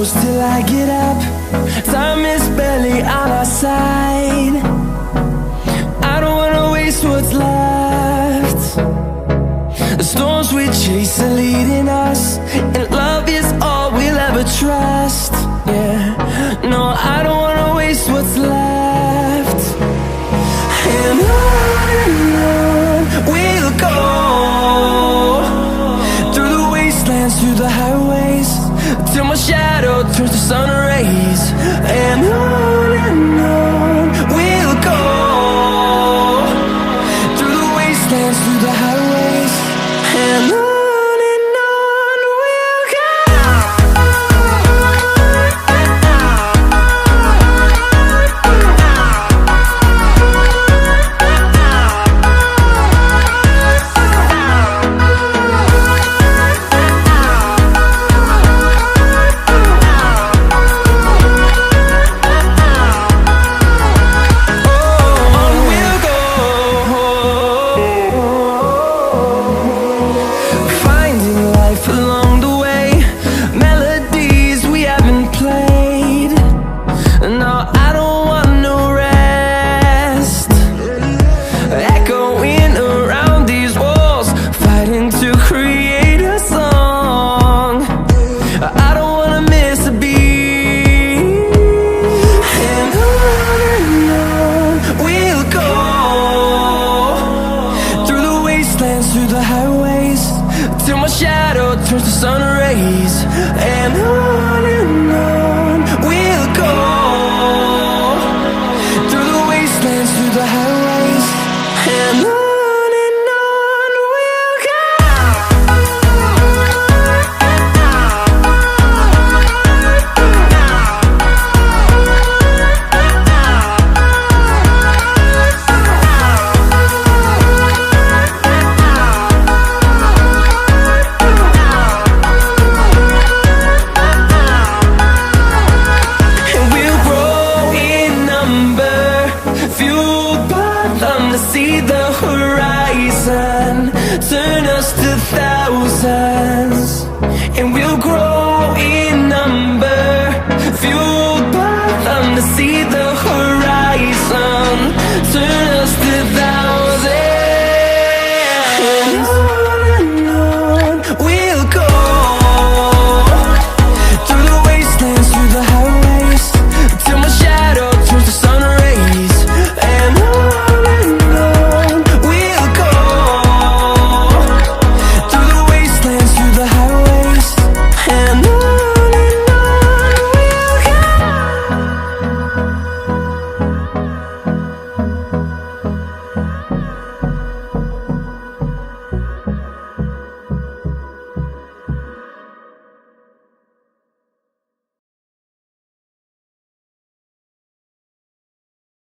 close till I get up. Time is barely on our side. I don't wanna waste what's left. The storms we chase are leading us, and love is all we'll ever trust. Yeah, no, I don't wanna waste what's left. And on we'll go, through the wastelands, through the highways, till my shadow turns to sun rays. And on we'll go, through the wastelands, through the highways, and on we'll go. Through the highways, till my shadow turns to sun rays. And on we'll go, through the wastelands, through the highways, and on we'll go. See the horizon.